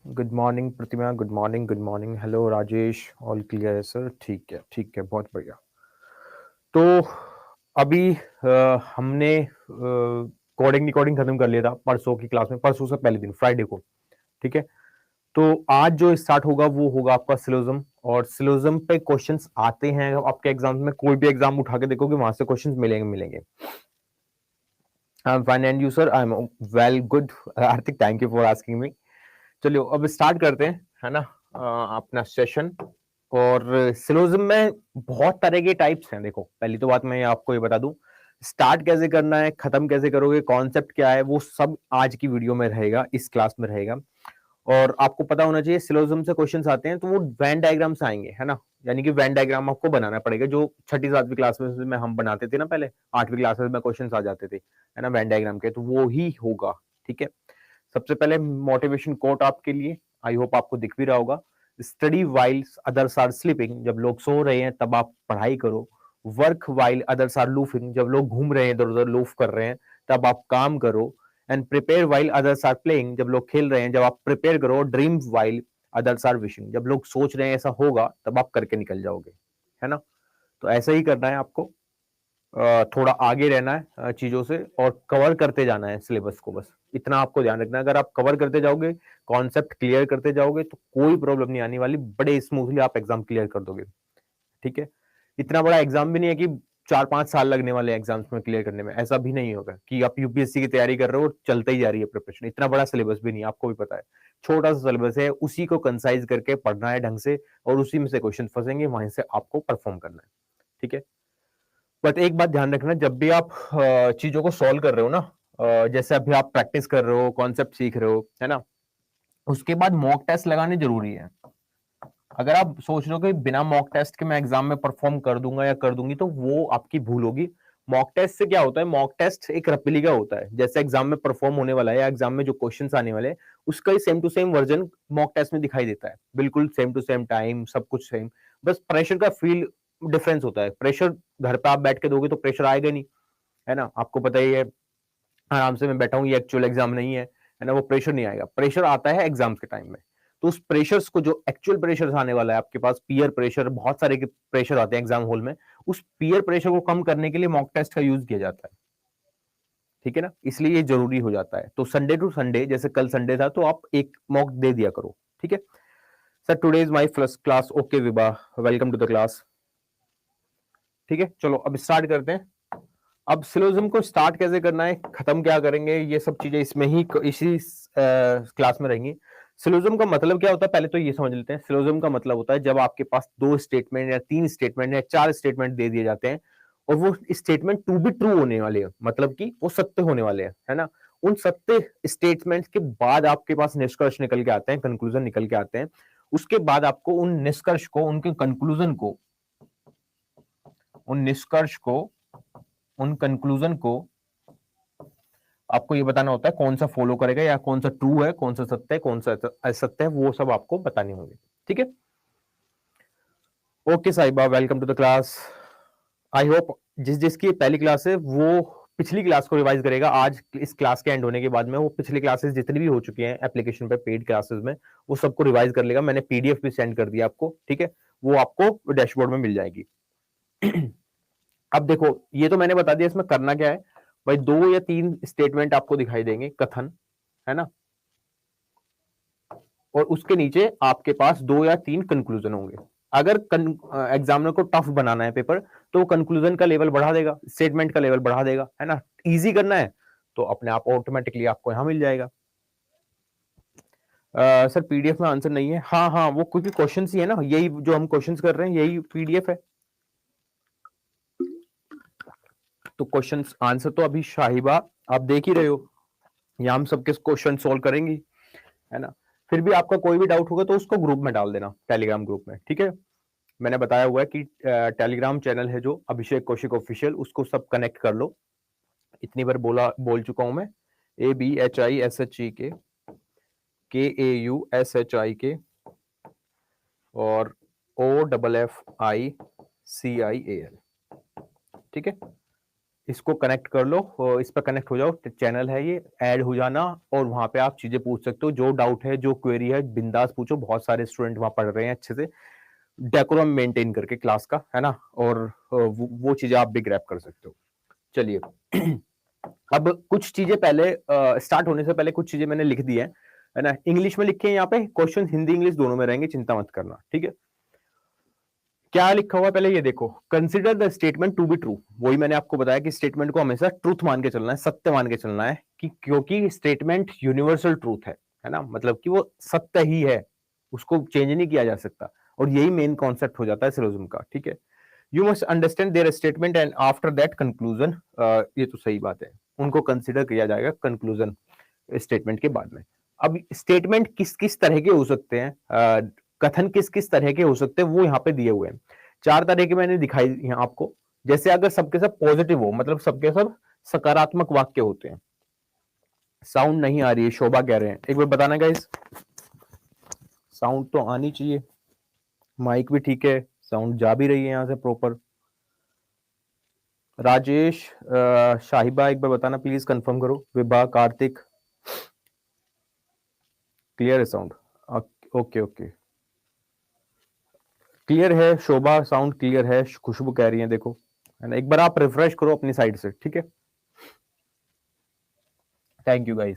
Good morning Pratima, good morning, good morning. Hello Rajesh, all clear है sir? ठीक है, बहुत बढ़िया। तो अभी हमने कोडिंग रिकॉर्डिंग खत्म कर लिया था परसों की क्लास में, परसों से पहले दिन फ्राइडे को। ठीक है, तो आज जो स्टार्ट होगा वो होगा आपका सिलोजिज्म, और सिलोजिज्म पे क्वेश्चंस आते हैं आपके एग्जाम में। कोई भी एग्जाम उठा के देखोगे वहां से क्वेश्चंस मिलेंगे। I am fine and you sir? I am well good Arthik, thank you for asking me. चलिए अब स्टार्ट करते हैं, है ना, अपना सेशन। और सिलोजिज्म में बहुत तरह के टाइप्स हैं। देखो, पहली तो बात मैं आपको ये बता दूं, स्टार्ट कैसे करना है, खत्म कैसे करोगे, कॉन्सेप्ट क्या है, वो सब आज की वीडियो में रहेगा, इस क्लास में रहेगा। और आपको पता होना चाहिए सिलोजिज्म से क्वेश्चंस आते हैं तो वो वैन डायग्राम से आएंगे, है ना। यानी कि वैन डायग्राम आपको बनाना पड़ेगा, जो छठी सातवीं क्लास में हम बनाते थे ना, पहले 8वीं क्लास में क्वेश्चंस आ जाते थे, है ना, वैन डायग्राम के। तो वो ही होगा। ठीक है, सबसे पहले मोटिवेशन कोट आपके लिए, आई होप आपको दिख भी रहा होगा। Study while others are sleeping, जब लोग सो रहे हैं तब आप पढ़ाई करो। Work while others are loafing, जब लोग घूम रहे हैं इधर उधर लूफ कर रहे हैं तब आप काम करो। And prepare while others are playing, जब लोग खेल रहे हैं जब आप प्रिपेयर करो। Dream while others are wishing, जब लोग सोच रहे हैं ऐसा होगा तब आप करके निकल जाओगे, है ना। तो ऐसा ही करना है आपको, थोड़ा आगे रहना है चीजों से, और कवर करते जाना है सिलेबस को। बस इतना आपको ध्यान रखना है। अगर आप कवर करते जाओगे, कॉन्सेप्ट क्लियर करते जाओगे, तो कोई प्रॉब्लम नहीं आने वाली, बड़े स्मूथली आप एग्जाम क्लियर कर दोगे। ठीक है, इतना बड़ा एग्जाम भी नहीं है कि 4-5 साल लगने वाले एग्जाम्स में क्लियर करने में, ऐसा भी नहीं होगा कि आप यूपीएससी की तैयारी कर रहे हो और चलते ही जा रही है प्रिपरेशन। इतना बड़ा सिलेबस भी नहीं, आपको भी पता है, छोटा सा सिलेबस है, उसी को कंसाइज करके पढ़ना है ढंग से, और उसी में से क्वेश्चन फंसेंगे, वहीं से आपको परफॉर्म करना है। ठीक है, बट एक बात ध्यान रखना, जब भी आप चीजों को सॉल्व कर रहे हो ना, जैसे अभी आप प्रैक्टिस कर रहे हो, कॉन्सेप्ट सीख रहे हो, है ना, उसके बाद मॉक टेस्ट लगाने जरूरी है। अगर आप सोच रहे हो कि बिना मॉक टेस्ट के मैं एग्जाम में परफॉर्म कर दूंगा या कर दूंगी, तो वो आपकी भूल होगी। मॉक टेस्ट से क्या होता है, मॉक टेस्ट एक रेप्लिका होता है, जैसे एग्जाम में परफॉर्म होने वाला है या एग्जाम में जो क्वेश्चंस आने वाले हैं उसका ही same to same version mock test में दिखाई देता है, बिल्कुल सेम टू सेम टाइम, सब कुछ सेम। बस प्रेशर का फील डिफरेंस होता है। प्रेशर घर पे आप बैठ के दोगे तो प्रेशर आएगा नहीं, है ना, आपको पता ही है। आराम से मैं बैठा हूँ, ये एक्चुअल एग्जाम नहीं है ना, वो प्रेशर नहीं आएगा। प्रेशर आता है एग्जाम्स के टाइम में। तो उस प्रेशर्स को, जो एक्चुअल प्रेशर आने वाला है आपके पास, पीयर प्रेशर, बहुत सारे प्रेशर आते हैं एग्जाम हॉल में, उस पीयर प्रेशर को कम करने के लिए मॉक टेस्ट का यूज किया जाता है। ठीक है ना, इसलिए ये जरूरी हो जाता है। तो संडे टू संडे, जैसे कल संडे था तो आप एक मॉक दे दिया करो। ठीक है sir, today is my first class. Okay Vibha, welcome to the class. ठीक है, चलो अब स्टार्ट करते हैं। अब सिलोजिज्म को स्टार्ट कैसे करना है, खत्म क्या करेंगे, ये सब चीजें इसमें ही, इसी क्लास में रहेंगी। सिलोजिज्म का मतलब क्या होता है, पहले तो ये समझ लेते हैं। सिलोजिज्म का मतलब होता है जब आपके पास 2 स्टेटमेंट या 3 स्टेटमेंट या 4 स्टेटमेंट दे दिए जाते हैं, और वो स्टेटमेंट टू बी ट्रू होने वाले हैं, मतलब कि वो सत्य होने वाले हैं, है ना। उन सत्य स्टेटमेंट के बाद आपके पास निष्कर्ष निकल के आते हैं, कंक्लूजन निकल के आते हैं। उसके बाद आपको उन निष्कर्ष को, उनके कंक्लूजन को, उन निष्कर्ष को, उन कंक्लूजन को आपको ये बताना होता है कौन सा फॉलो करेगा, या कौन सा ट्रू है, कौन सा सत्य है, कौन सा असत्य है, वो सब आपको बताने होंगे। ठीक है, okay Sahiba, welcome to the class. I hope जिसकी पहली क्लास है वो पिछली क्लास को रिवाइज करेगा। आज इस क्लास के एंड होने के बाद में वो पिछली क्लासेस जितनी भी हो चुकी हैं एप्लीकेशन पे, पेड क्लासेस में, वो सबको रिवाइज कर लेगा। मैंने पीडीएफ भी सेंड कर दिया आपको, ठीक है, वो आपको डैशबोर्ड में मिल जाएगी। अब देखो, ये तो मैंने बता दिया इसमें करना क्या है। भाई 2 या 3 स्टेटमेंट आपको दिखाई देंगे, कथन, है ना, और उसके नीचे आपके पास 2 या 3 कंक्लूजन होंगे। अगर एग्जामिनर को टफ बनाना है पेपर, तो कंक्लूजन का लेवल बढ़ा देगा, स्टेटमेंट का लेवल बढ़ा देगा, है ना। इजी करना है तो अपने आप ऑटोमेटिकली आपको यहां मिल जाएगा। सर पीडीएफ में आंसर नहीं है? हाँ हाँ, वो क्योंकि क्वेश्चन ही है ना, यही जो हम क्वेश्चन कर रहे हैं यही पीडीएफ है। तो क्वेश्चन आंसर तो अभी शाहिबा आप देख ही रहे हो, यहाँ हम सबके क्वेश्चन सोल्व करेंगे, है ना। फिर भी आपका कोई भी डाउट होगा तो उसको ग्रुप में डाल देना, टेलीग्राम ग्रुप में। ठीक है, मैंने बताया हुआ है कि टेलीग्राम चैनल है जो अभिषेक कौशिक ऑफिशियल, उसको सब कनेक्ट कर लो। इतनी बार बोल चुका हूं मैं। ABHISHEK, KAUSHIK, और OFFICIAL। ठीक है, इसको कनेक्ट कर लो और इस पर कनेक्ट हो जाओ, चैनल है ये, ऐड हो जाना और वहां पे आप चीजें पूछ सकते हो, जो डाउट है जो क्वेरी है बिंदास पूछो, बहुत सारे स्टूडेंट वहां पढ़ रहे हैं अच्छे से डेकोरम मेंटेन करके क्लास का, है ना, और वो चीजें आप भी ग्रैब कर सकते हो। चलिए अब कुछ चीजें पहले स्टार्ट होने से पहले कुछ चीजें मैंने लिख दी है ना, इंग्लिश में लिखे हैं यहाँ पे, क्वेश्चन हिंदी इंग्लिश दोनों में रहेंगे, चिंता मत करना, ठीक है। क्या लिखा हुआ पहले ये देखो, consider the statement to be true. वही मैंने आपको बताया कि स्टेटमेंट को हमेशा ट्रूथ मान के चलना है, सत्य मान के चलना है, कि क्योंकि स्टेटमेंट यूनिवर्सल ट्रूथ है ना, मतलब कि वो सत्य ही है, उसको चेंज नहीं किया जा सकता, और यही मेन कॉन्सेप्ट हो जाता है सिलोजिज्म का, ठीक है। You must understand their statement and after that conclusion, ये तो सही बात है, उनको कंसिडर किया जाएगा कंक्लूजन स्टेटमेंट के बाद में। अब स्टेटमेंट किस किस तरह के हो सकते हैं, कथन किस किस तरह के हो सकते हैं वो यहाँ पे दिए हुए हैं, 4 तरह के मैंने दिखाई यहाँ आपको। जैसे अगर सबके सब पॉजिटिव हो, मतलब सबके सब सकारात्मक वाक्य होते हैं। साउंड नहीं आ रही है, शोभा कह रहे हैं, एक बार बताना गाइस, साउंड तो आनी चाहिए, माइक भी ठीक है, साउंड जा भी रही है यहां से प्रॉपर। राजेश, शाहिबा एक बार बताना प्लीज, कंफर्म करो। विभा, कार्तिक, क्लियर है साउंड? ओके ओके, क्लियर है। शोभा साउंड क्लियर है, खुशबू कह रही है, देखो, है ना, एक बार आप रिफ्रेश करो अपनी साइड से, ठीक है। Thank you guys.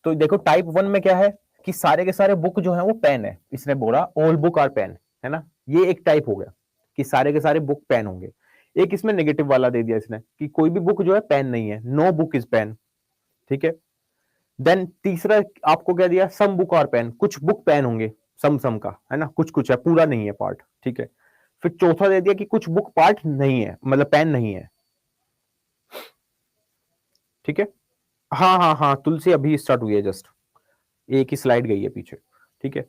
तो देखो टाइप 1 में क्या है कि सारे के सारे बुक जो है वो पेन है, इसने बोला ऑल बुक आर पेन, है ना, ये एक टाइप हो गया कि सारे के सारे बुक पेन होंगे। एक इसमें नेगेटिव वाला दे दिया इसने कि कोई भी बुक जो है पेन नहीं है, नो बुक इज पेन, ठीक है। देन तीसरा आपको क्या दिया, सम बुक आर पेन, कुछ बुक पेन होंगे, सम सम का, है ना, कुछ कुछ है, पूरा नहीं है पार्ट, ठीक है। फिर चौथा दे दिया कि कुछ बुक पार्ट नहीं है, मतलब पेन नहीं है, ठीक है। हाँ हाँ हाँ, तुलसी अभी स्टार्ट हुई है, जस्ट एक ही स्लाइड गई है पीछे, ठीक है।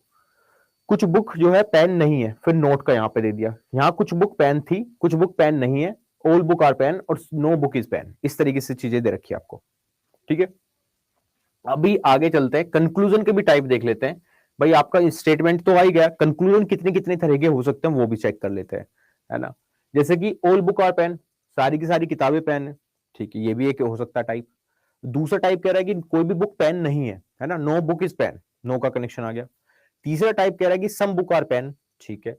कुछ बुक जो है पेन नहीं है, फिर नोट का यहां पे दे दिया, यहां कुछ बुक पेन थी, कुछ बुक पेन नहीं है, ऑल बुक आर पेन और नो बुक इज पेन, इस तरीके से चीजें दे रखी है आपको, ठीक है। अभी आगे चलते हैं, कंक्लूजन के भी टाइप देख लेते हैं। भाई आपका स्टेटमेंट तो आ ही गया, कंक्लूजन कितने कितने तरह के हो सकते हैं वो भी चेक कर लेते हैं, है ना। जैसे कि ऑल बुक आर पेन, सारी की सारी किताबें पेन है, ठीक है, ये भी एक हो सकता है टाइप। दूसरा टाइप कह रहा है कि कोई भी बुक पेन नहीं है ना, no book is pen, no का कनेक्शन आ गया। तीसरा टाइप कह रहा है कि सम बुक आर पेन, ठीक है।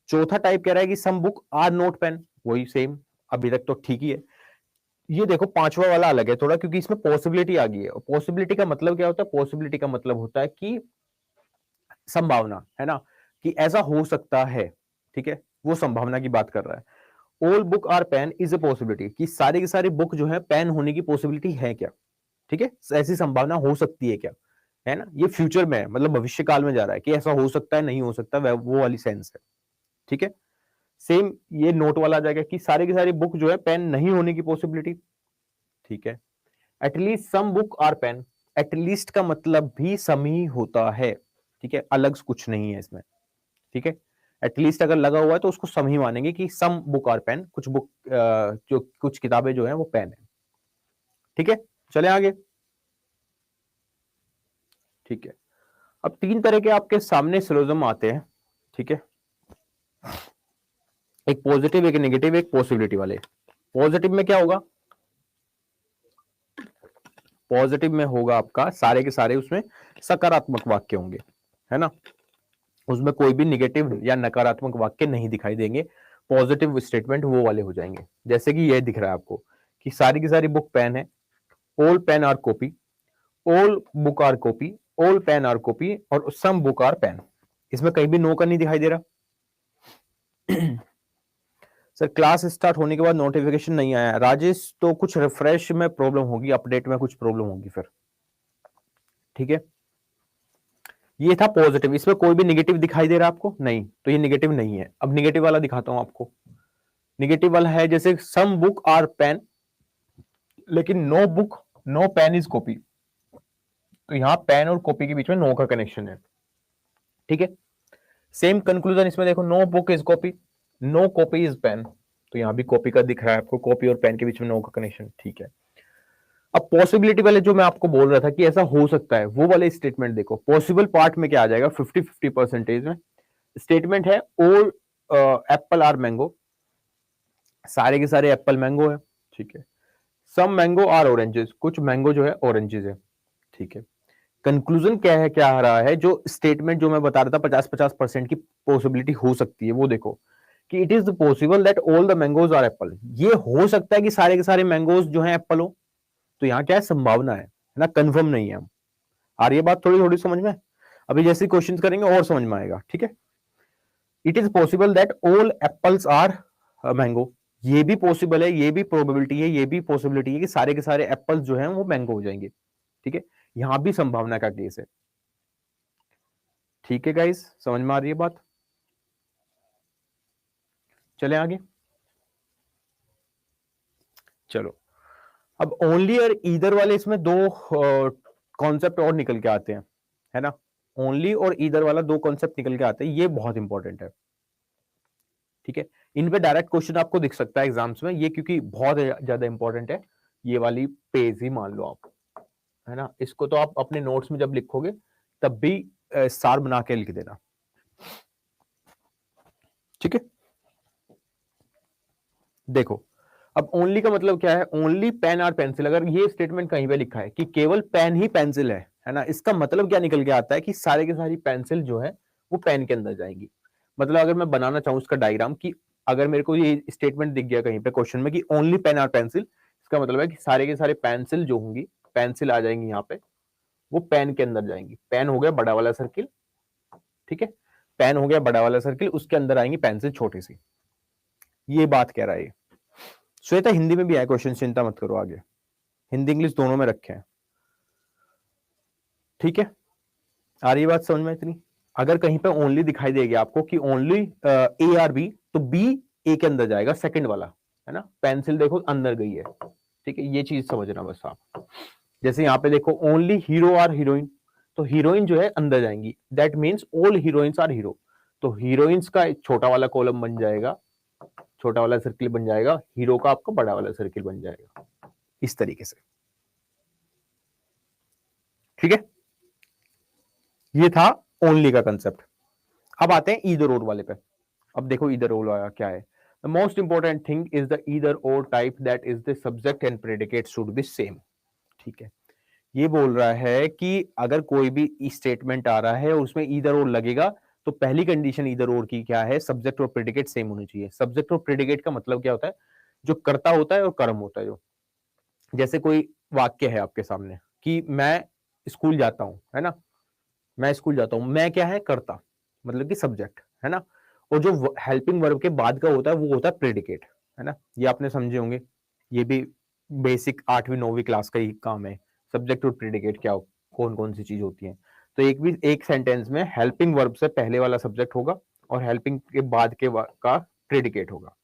चौथा टाइप कह रहा है कि some book are not pen, वही सेम, अभी तक तो ठीक ही है। ये देखो पांचवा वाला अलग है थोड़ा, क्योंकि इसमें पॉसिबिलिटी आ गई है, और पॉसिबिलिटी का मतलब क्या होता है, पॉसिबिलिटी का मतलब होता है कि संभावना, है ना, कि ऐसा हो सकता है, ठीक है, वो संभावना की बात कर रहा है। All book are pen is a possibility, कि सारे की सारी बुक जो है पेन होने की पॉसिबिलिटी है क्या, ठीक है, ऐसी संभावना हो सकती है क्या, है ना, ये फ्यूचर में है, मतलब भविष्य काल में जा रहा है कि ऐसा हो सकता है, नहीं हो सकता, वो वाली सेंस है, ठीक है। सेम ये नोट वाला आ जाएगा कि सारे की सारी बुक जो है पेन नहीं होने की पॉसिबिलिटी, ठीक है। At least some book are pen, at least का मतलब भी सम ही होता है, ठीक है, अलग कुछ नहीं है इसमें, ठीक है। एटलीस्ट अगर लगा हुआ है तो उसको सम ही मानेंगे कि सम बुक आर पेन, कुछ बुक जो कुछ किताबें जो है वो पेन है, ठीक है। चले आगे, ठीक है। अब 3 तरह के आपके सामने सिलोजिज्म आते हैं, ठीक है, एक पॉजिटिव, एक नेगेटिव, एक पॉसिबिलिटी वाले। पॉजिटिव में क्या होगा, पॉजिटिव में होगा आपका सारे के सारे उसमें सकारात्मक वाक्य होंगे, है ना, उसमें कोई भी निगेटिव या नकारात्मक वाक्य नहीं दिखाई देंगे, पॉजिटिव स्टेटमेंट वो वाले हो जाएंगे। जैसे कि ये दिख रहा है आपको कि सारी की सारी बुक पेन है, all pen are copy, all book are copy, all pen are copy और सम बुक आर पेन, इसमें कहीं भी नो का नहीं दिखाई दे रहा। सर क्लास स्टार्ट होने के बाद नोटिफिकेशन नहीं आया राजेश, तो कुछ रिफ्रेश में प्रॉब्लम होगी, अपडेट में कुछ प्रॉब्लम होगी फिर, ठीक है। ये था पॉजिटिव, इसमें कोई भी नेगेटिव दिखाई दे रहा है आपको? नहीं, तो ये नेगेटिव नहीं है। अब नेगेटिव वाला दिखाता हूं आपको। नेगेटिव वाला है जैसे सम बुक आर पेन, लेकिन no book no pen is copy, तो यहां पेन और कॉपी के बीच में नो का कनेक्शन है, ठीक है। सेम कंक्लूजन इसमें देखो, no book is copy, no copy is pen, तो यहां भी कॉपी का दिख रहा है आपको, कॉपी और पेन के बीच में नो का कनेक्शन, ठीक है। अब पॉसिबिलिटी वाले जो मैं आपको बोल रहा था कि ऐसा हो सकता है, वो वाले स्टेटमेंट देखो, पॉसिबल पार्ट में क्या आ जाएगा, 50-50% में स्टेटमेंट है, ऑल एप्पल आर मैंगो, सारे के सारे एप्पल मैंगो है, ठीक है। सम मैंगो आर ऑरेंजेस, कुछ मैंगो जो है ऑरेंजेस है, ठीक है। कंक्लूजन क्या है, क्या आ रहा है, जो स्टेटमेंट जो मैं बता रहा था 50-50% की पॉसिबिलिटी हो सकती है, वो देखो कि it is possible that all the mangoes are apple. ये हो सकता है कि सारे के सारे मैंगोज जो है एप्पल हो, तो यहाँ क्या है, संभावना है ना, कंफर्म नहीं है। हम आ रही है बात थोड़ी थोड़ी समझ में? अभी जैसे क्वेश्चन करेंगे और समझ में आएगा, ठीक है। It is possible that all apples are mango, ये भी पॉसिबल है, ये भी प्रोबेबिलिटी है, ये भी पॉसिबिलिटी है कि सारे के सारे एप्पल्स जो हैं वो मैंगो हो जाएंगे, ठीक है। यहां भी संभावना का केस है, ठीक है गाइस, समझ में आ रही है बात? चले आगे, चलो। अब ओनली और ईदर वाले इसमें दो कॉन्सेप्ट और निकल के आते हैं, है ना। ओनली और ईदर वाला दो कॉन्सेप्ट निकल के आते हैं, ये बहुत इंपॉर्टेंट है, ठीक है। इन पे डायरेक्ट क्वेश्चन आपको दिख सकता है एग्जाम्स में, ये क्योंकि बहुत ज्यादा इंपॉर्टेंट है। ये वाली पेज ही मान लो आप, है ना, इसको तो आप अपने नोट्स में जब लिखोगे तब भी सार बना के लिख देना, ठीक है। देखो, अब ओनली का मतलब क्या है, ओनली पेन और पेंसिल, अगर ये स्टेटमेंट कहीं पे लिखा है कि केवल पेन ही पेंसिल है ना, इसका मतलब क्या निकल के आता है कि सारे के सारी पेंसिल जो है वो पेन के अंदर जाएंगी। मतलब अगर मैं बनाना चाहूं इसका डायग्राम, कि अगर मेरे को ये स्टेटमेंट दिख गया कहीं पे क्वेश्चन में कि ओनली पेन और पेंसिल, इसका मतलब है कि सारे के सारे पेंसिल जो होंगी, पेंसिल आ जाएंगी यहाँ पे, वो पेन के अंदर जाएंगी। पेन हो गया बड़ा वाला सर्किल, ठीक है, पेन हो गया बड़ा वाला सर्किल, उसके अंदर आएंगी पेंसिल छोटी सी। ये बात कह रहा है। श्वेता, हिंदी में भी आए क्वेश्चन, चिंता मत करो, आगे हिंदी इंग्लिश दोनों में रखे हैं, ठीक है। आ रही बात समझ में इतनी? अगर कहीं पे ओनली दिखाई देगी आपको कि ओनली ए आर बी, तो बी ए के अंदर जाएगा, सेकंड वाला, है ना। पेंसिल देखो अंदर गई है, ठीक है, ये चीज समझना बस आप। जैसे यहाँ पे देखो ओनली हीरो आर हीरोइन, तो हीरोइन जो है अंदर जाएंगी, that means all heroines are hero, तो हीरोइंस का एक छोटा वाला कॉलम बन जाएगा, छोटा वाला सर्किल बन जाएगा, हीरो का आपका बड़ा वाला सर्किल बन जाएगा, इस तरीके से, ठीक है। ये था ओनली का कंसेप्ट। अब आते हैं ईदर और वाले पे। अब देखो ईदर और वाला क्या है। The most important thing is the either or type, that is the subject and predicate should be same, ठीक है। ये बोल रहा है कि अगर कोई भी स्टेटमेंट आ रहा है और उसमें ईदर और लगेगा, तो पहली कंडीशन ईदर और की क्या है, सब्जेक्ट और प्रेडिकेट सेम होनी चाहिए। सब्जेक्ट और प्रेडिकेट का मतलब क्या होता है, जो कर्ता होता है और कर्म होता है। जो जैसे कोई वाक्य है आपके सामने कि मैं स्कूल जाता हूं, है ना, मैं स्कूल जाता हूं, मैं क्या है, कर्ता, मतलब कि सब्जेक्ट, है ना। और जो हेल्पिंग वर्ब के बाद का होता है वो होता है प्रेडिकेट, है ना। ये आपने समझे होंगे, ये भी बेसिक 8वीं 9वीं क्लास का ही काम है। सब्जेक्ट और प्रेडिकेट क्या, कौन कौन सी चीज होती है। तो एक सेंटेंस में हेल्पिंग वर्ब से पहले वाला सब्जेक्ट होगा और हेल्पिंग के बाद के का प्रेडिकेट होगा,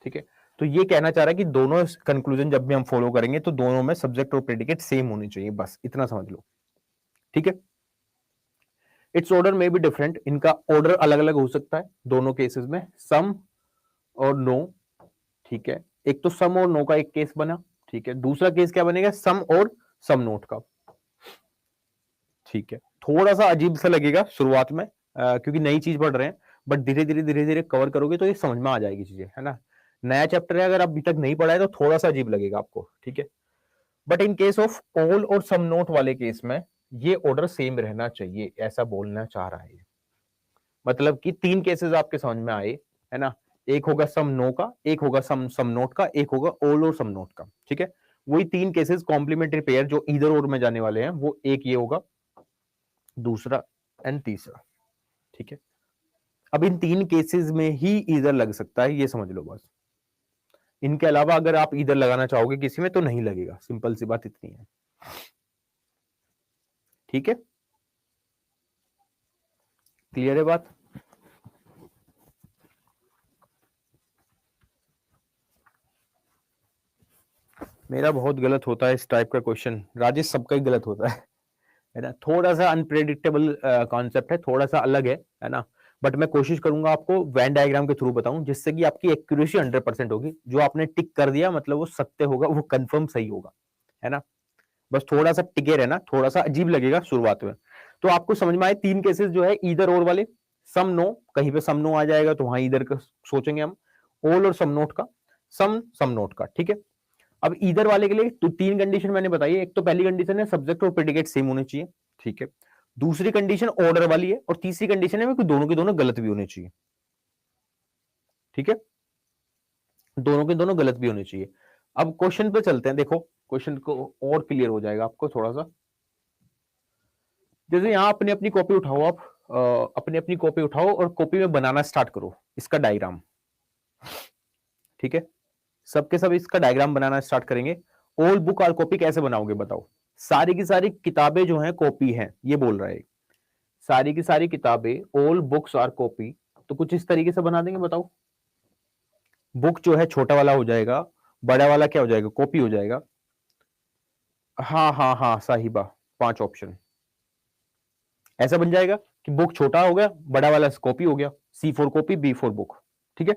ठीक है। तो ये कहना चाह रहा है कि दोनों कंक्लूजन जब भी हम फॉलो करेंगे तो दोनों में सब्जेक्ट और प्रेडिकेट सेम होनी चाहिए, बस इतना समझ लो, ठीक है। इट्स ऑर्डर में भी डिफरेंट, इनका ऑर्डर अलग अलग हो सकता है दोनों केसेस में, सम और नो, ठीक है। एक तो सम और नो का एक केस बना, ठीक है। दूसरा केस क्या बनेगा, सम और सम नोट का, ठीक है। थोड़ा सा अजीब सा लगेगा शुरुआत में, क्योंकि नई चीज पढ़ रहे हैं, बट धीरे धीरे कवर करोगे तो ये समझ में आ जाएगी चीजें, है ना। नया चैप्टर है, अगर अभी तक नहीं पढ़ा है तो थोड़ा सा अजीब लगेगा आपको, ठीक है। But in case of all और सम नोट वाले केस में ये ऑर्डर सेम रहना चाहिए, ऐसा बोलना चाह रहा है। मतलब कि तीन केसेस आपके समझ में आए, है ना। एक होगा सम नो का, एक होगा सम सम नोट का, एक होगा ऑल और सम नोट का, ठीक है। वही तीन केसेस कॉम्प्लीमेंट्री पेयर जो इधर और में जाने वाले हैं, वो एक ये होगा, दूसरा एंड तीसरा, ठीक है। अब इन तीन केसेस में ही इधर लग सकता है, ये समझ लो बस। इनके अलावा अगर आप इधर लगाना चाहोगे किसी में तो नहीं लगेगा, सिंपल सी बात इतनी है, ठीक है। क्लियर है बात? मेरा बहुत गलत होता है इस टाइप का क्वेश्चन, राजेश, सबका ही गलत होता है ना। थोड़ा सा अनप्रेडिक्टेबल कॉन्सेप्ट है, थोड़ा सा अलग है ना। बट मैं कोशिश करूंगा आपको वेन डायग्राम के थ्रू बताऊं, जिससे कि आपकी एक्यूरेसी 100% होगी। जो आपने टिक कर दिया मतलब वो सत्य होगा, वो कंफर्म सही होगा, है ना। बस थोड़ा सा टिके रहना, थोड़ा सा अजीब लगेगा शुरुआत में। तो आपको समझ में आए तीन केसेस जो है ईदर और वाले, सम नो, कहीं पे सम नो आ जाएगा तो वहां ईदर का सोचेंगे हम, ऑल और सम नोट का। सम नोट का, ठीक है। अब इधर वाले के लिए तो 3 कंडीशन मैंने बताई। एक तो पहली कंडीशन है सब्जेक्ट और प्रेडिकेट सेम होने चाहिए, ठीक है। दूसरी कंडीशन ऑर्डर वाली है, और तीसरी कंडीशन है कि दोनों के दोनों गलत भी होने चाहिए, ठीक है। दोनों के दोनों गलत भी होने चाहिए। अब क्वेश्चन पे चलते हैं, देखो क्वेश्चन को और क्लियर हो जाएगा आपको थोड़ा सा। जैसे यहां अपनी अपनी कॉपी उठाओ, आप अपनी अपनी कॉपी उठाओ और कॉपी में बनाना स्टार्ट करो इसका डायग्राम, ठीक है। सबके सब इसका डायग्राम बनाना स्टार्ट करेंगे। ऑल बुक आर कॉपी कैसे बनाओगे बताओ। सारी की सारी किताबें जो हैं कॉपी हैं, ये बोल रहा है। सारी की सारी किताबें, ऑल बुक्स आर कॉपी, तो कुछ इस तरीके से बना देंगे, बताओ। बुक जो है छोटा वाला हो जाएगा, बड़ा वाला क्या हो जाएगा, कॉपी हो जाएगा। हाँ हाँ हाँ साहिबा, 5 ऑप्शन ऐसा बन जाएगा कि बुक छोटा हो गया, बड़ा वाला कॉपी हो गया, C for copy, B for book, ठीक है।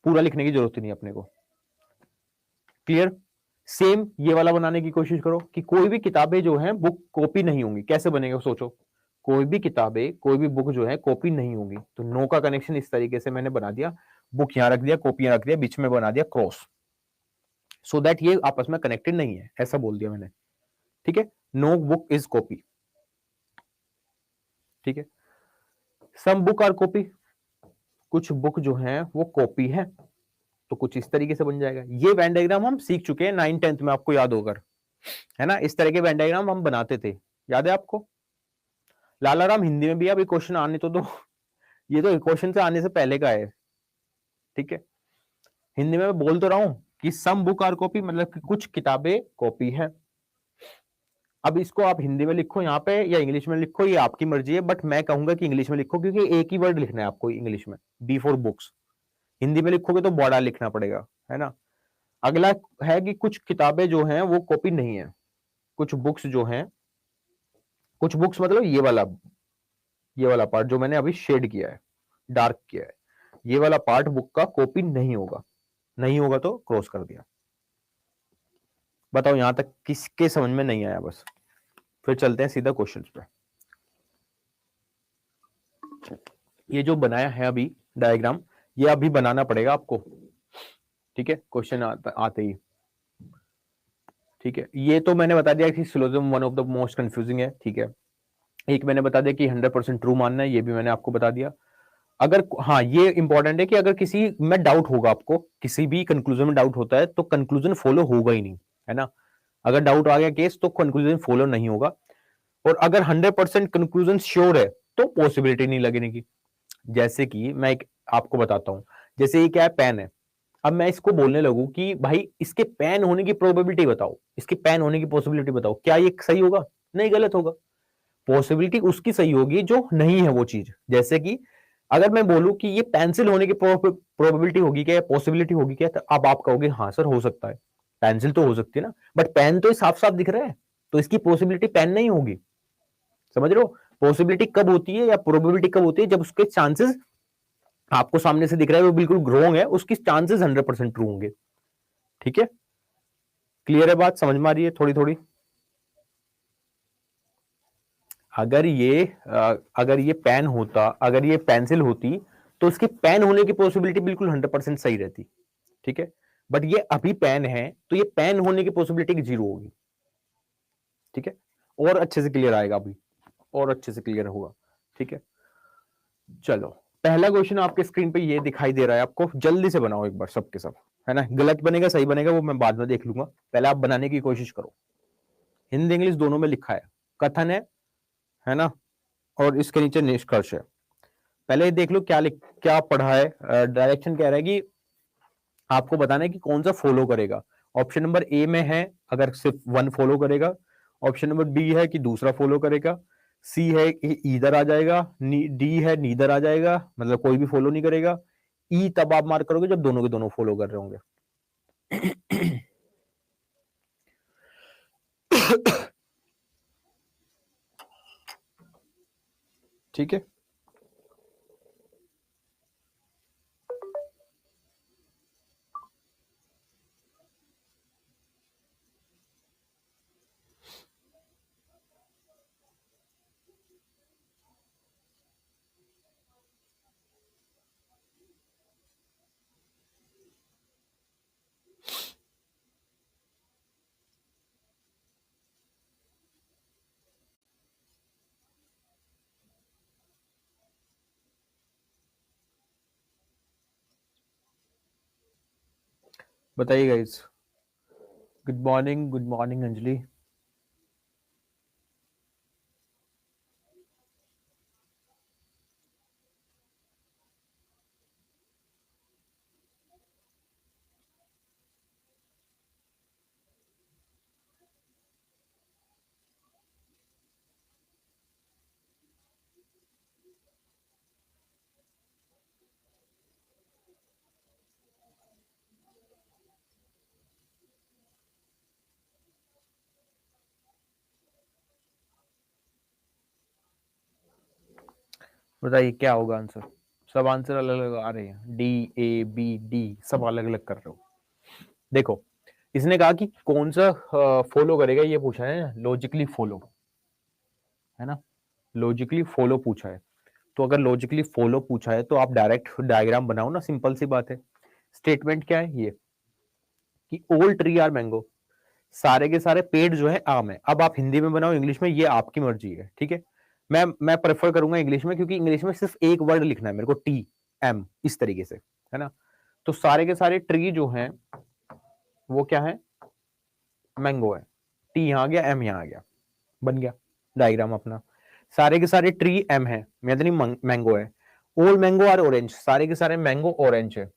पूरा लिखने की जरूरत ही नहीं अपने को, क्लियर। सेम ये वाला बनाने की कोशिश करो कि कोई भी किताबें जो हैं बुक कॉपी नहीं होंगी। कैसे बनेगा सोचो, कोई भी किताबें, कोई भी बुक जो है कॉपी नहीं होंगी। तो नो का कनेक्शन इस तरीके से मैंने बना दिया, बुक यहां रख दिया, कॉपी यहां रख दिया, बीच में बना दिया क्रॉस, सो दैट ये आपस में कनेक्टेड नहीं है, ऐसा बोल दिया मैंने, ठीक है। नो बुक इज कॉपी, ठीक है। सम बुक आर कॉपी, कुछ बुक जो है वो कॉपी है, तो कुछ इस तरीके से बन जाएगा। ये वेन डायग्राम हम सीख चुके हैं 9th-10th में, आपको याद होकर, है ना। इस तरह के वेन डायग्राम हम बनाते थे, याद है आपको। लाला राम हिंदी में भी अभी क्वेश्चन आने तो दो। ये तो क्वेश्चन से आने से पहले का है, ठीक है। हिंदी में मैं बोल तो रहा हूं कि सम बुक आर कॉपी, मतलब कि कुछ किताबें कॉपी है। अब इसको आप हिंदी में लिखो यहाँ पे या इंग्लिश में लिखो, ये आपकी मर्जी है, बट मैं कहूंगा कि इंग्लिश में लिखो, क्योंकि एक ही वर्ड लिखना है आपको इंग्लिश में, बी फॉर बुक्स। हिंदी में लिखोगे तो बड़ा लिखना पड़ेगा, है ना। अगला है कि कुछ किताबें जो हैं वो कॉपी नहीं है। कुछ बुक्स जो हैं, कुछ बुक्स मतलब ये वाला पार्ट जो मैंने अभी शेड किया है, डार्क किया है, ये वाला पार्ट बुक का कॉपी नहीं होगा। नहीं होगा तो क्रॉस कर दिया। बताओ यहां तक किसके समझ में नहीं आया, बस फिर चलते हैं सीधा क्वेश्चन पे। ये जो बनाया है अभी डायग्राम, ये अभी बनाना पड़ेगा आपको, ठीक है, क्वेश्चन आते ही, ठीक है। ये तो मैंने बता दिया कि syllogism one of the most confusing है, ठीक है। एक मैंने बता दिया कि 100% ट्रू मानना है, ये भी मैंने आपको बता दिया। अगर हाँ ये इंपॉर्टेंट है कि अगर किसी में डाउट होगा, आपको किसी भी कंक्लूजन में डाउट होता है तो कंक्लूजन फॉलो होगा ही नहीं, है ना। अगर डाउट आ गया केस तो कंक्लूजन फॉलो नहीं होगा। और अगर 100% कंक्लूजन श्योर है तो पॉसिबिलिटी नहीं लगने की। जैसे कि मैं एक आपको बताता हूं, जैसे ये क्या है, पेन है। अब मैं इसको बोलने लगूं कि भाई इसके पेन होने की प्रोबेबिलिटी बताओ, इसके पेन होने की पॉसिबिलिटी बताओ, क्या ये सही होगा? नहीं, गलत होगा। पॉसिबिलिटी उसकी सही होगी जो नहीं है वो चीज। जैसे कि अगर मैं बोलूं कि ये पेंसिल होने की प्रोबेबिलिटी होगी क्या, पॉसिबिलिटी होगी क्या, तो अब आप कहोगे हाँ सर हो सकता है, पेंसिल तो हो सकती है ना, बट पेन तो साफ साफ दिख रहा है, तो इसकी पॉसिबिलिटी पेन नहीं होगी। समझ रहे हो? पॉसिबिलिटी कब होती है या प्रोबेबिलिटी कब होती है? जब उसके चांसेस आपको सामने से दिख रहा है वो बिल्कुल रॉन्ग है, उसकी चांसेस 100% ट्रू होंगे, ठीक है। क्लियर है बात, समझ में आ रही है थोड़ी थोड़ी? अगर ये पेन होता, अगर ये पेंसिल होती, तो उसकी पेन होने की पॉसिबिलिटी बिल्कुल 100% सही रहती, ठीक है। बट ये अभी पेन है, तो ये पेन होने की पॉसिबिलिटी जीरो होगी, ठीक है। और अच्छे से क्लियर आएगा अभी, और अच्छे से क्लियर होगा, ठीक है। चलो, पहला क्वेश्चन आपके स्क्रीन पे ये दिखाई दे रहा है आपको, जल्दी से बनाओ एक बार सबके सब, है ना। गलत बनेगा सही बनेगा वो मैं बाद में देख लूंगा, पहले आप बनाने की कोशिश करो। हिंदी इंग्लिश दोनों में लिखा है, कथन है ना, और इसके नीचे निष्कर्ष है। पहले देख लो क्या पढ़ा है। डायरेक्शन कह रहा है कि आपको बताना है कि कौन सा फॉलो करेगा। ऑप्शन नंबर ए में है अगर सिर्फ वन फॉलो करेगा, ऑप्शन नंबर बी है कि दूसरा फॉलो करेगा, सी है कि ईदर आ जाएगा, डी है नीदर आ जाएगा, मतलब कोई भी फॉलो नहीं करेगा, ई तब आप मार्क करोगे जब दोनों के दोनों फॉलो कर रहे होंगे। ठीक है, बताइए गाइस। Good morning Anjali. बताइए क्या होगा आंसर। सब आंसर अलग अलग आ रहे हैं, डी ए बी डी सब अलग अलग कर रहे हो। देखो, इसने कहा कि कौन सा फॉलो करेगा, ये पूछा है लॉजिकली फॉलो, है ना। लॉजिकली फॉलो पूछा है, तो अगर लॉजिकली फॉलो पूछा है तो आप डायरेक्ट डायग्राम बनाओ ना, सिंपल सी बात है। स्टेटमेंट क्या है ये कि ऑल ट्री आर मैंगो, सारे के सारे पेड़ जो है आम है। अब आप हिंदी में बनाओ इंग्लिश में, ये आपकी मर्जी है, ठीक है। मैं प्रेफर करूंगा इंग्लिश में, क्योंकि इंग्लिश में सिर्फ एक वर्ड लिखना है मेरे को, टी एम, इस तरीके से, है ना। तो सारे के सारे ट्री जो हैं वो क्या है, मैंगो है। टी यहां आ गया, एम यहां आ गया, बन गया डायग्राम अपना। सारे के सारे ट्री एम है, यानी मैंगो है। ऑल मैंगो आर ऑरेंज, सारे के सारे मैंगो ऑरेंज है।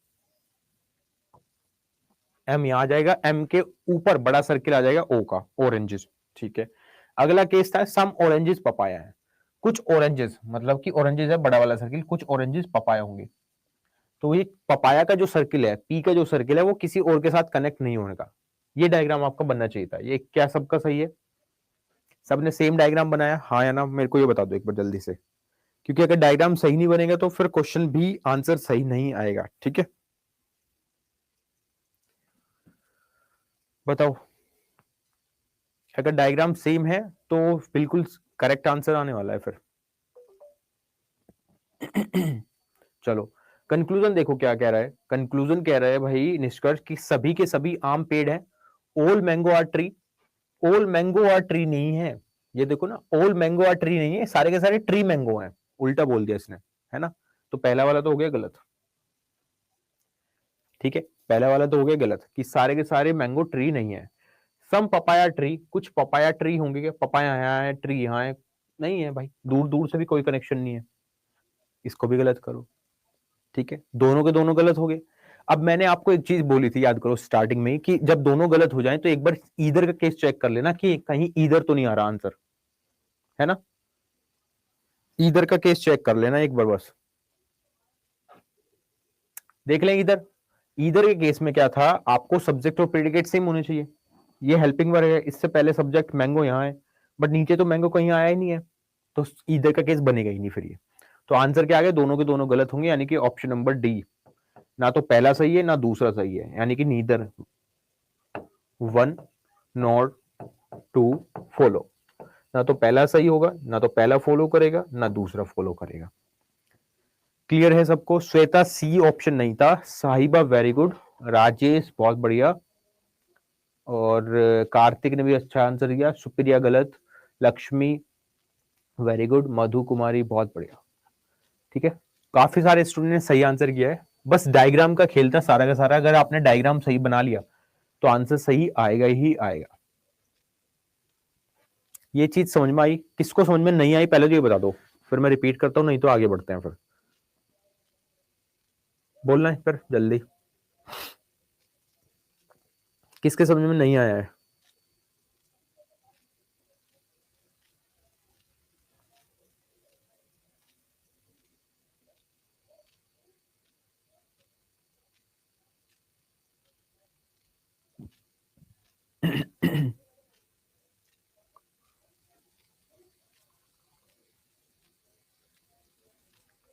एम यहां आ जाएगा, एम के ऊपर बड़ा सर्किल आ जाएगा ओ का, ऑरेंजेस, ठीक है। अगला केस था सम ऑरेंजेस पपाया है, कुछ ऑरेंजेस, मतलब कि ऑरेंजेस है बड़ा वाला सर्किल, कुछ ऑरेंजेस पपाया होंगे। तो ये पपाया का जो सर्किल है, पी का जो सर्किल है, वो किसी और के साथ कनेक्ट नहीं होने का। ये डायग्राम आपका बनना चाहिए था। ये क्या सबका सही है? सबने सेम डायग्राम बनाया, हाँ या ना? मेरे को ये बता दो एक बार जल्दी से, क्योंकि अगर डायग्राम सही नहीं बनेगा तो फिर क्वेश्चन भी आंसर सही नहीं आएगा, ठीक है। बताओ, अगर डायग्राम सेम है तो बिल्कुल करेक्ट आंसर आने वाला है फिर। चलो, कंक्लूजन देखो क्या कह रहा है। कंक्लूजन कह रहा है भाई, निष्कर्ष कि सभी के सभी आम पेड़ हैं। All mango are tree, all mango are tree नहीं है। ये देखो ना, ऑल मैंगो आर ट्री नहीं है, सारे के सारे ट्री मैंगो हैं। उल्टा बोल दिया इसने, है ना। तो पहला वाला तो हो गया गलत, ठीक है। पहला वाला तो हो गया गलत कि सारे के सारे मैंगो ट्री नहीं है। सम पपाया ट्री, कुछ पपाया ट्री होंगे, क्या पपाया यहाँ है, ट्री यहाँ है? नहीं है भाई, दूर दूर से भी कोई कनेक्शन नहीं है। इसको भी गलत करो, ठीक है। दोनों के दोनों गलत हो गए। अब मैंने आपको एक चीज बोली थी, याद करो स्टार्टिंग में ही, कि जब दोनों गलत हो जाएं तो एक बार ईदर का केस चेक कर लेना कि कहीं ईदर तो नहीं आ रहा आंसर, है ना। ईदर का केस चेक कर लेना एक बार बस, देख लें इधर। ईदर के केस में क्या था, आपको सब्जेक्ट और प्रेडिकेट सेम होने चाहिए। ये हेल्पिंग वर्ब है, इससे पहले सब्जेक्ट मैंगो यहाँ है, बट नीचे तो मैंगो कहीं आया ही नहीं है, तो ईदर का केस बनेगा ही नहीं फिर ये। तो आंसर क्या आ गया, दोनों के दोनों गलत होंगे, यानी कि ऑप्शन नंबर डी, ना तो पहला सही है ना दूसरा सही है, यानी कि neither one not two follow. ना तो पहला सही होगा, ना तो पहला फॉलो करेगा, ना दूसरा फॉलो करेगा। क्लियर है सबको? श्वेता सी ऑप्शन नहीं था, साहिबा वेरी गुड, राजेश बहुत बढ़िया, और कार्तिक ने भी अच्छा आंसर दिया, सुप्रिया गलत, लक्ष्मी वेरी गुड, मधु कुमारी बहुत बढ़िया, ठीक है। काफी सारे स्टूडेंट ने सही आंसर किया है। बस डायग्राम का खेल था सारा का सारा, अगर आपने डायग्राम सही बना लिया तो आंसर सही आएगा ही आएगा। ये चीज समझ में आई? किसको समझ में नहीं आई पहले तो ये बता दो, फिर मैं रिपीट करता हूँ, नहीं तो आगे बढ़ते हैं फिर। बोलना है फिर जल्दी, किसके समझ में नहीं आया है?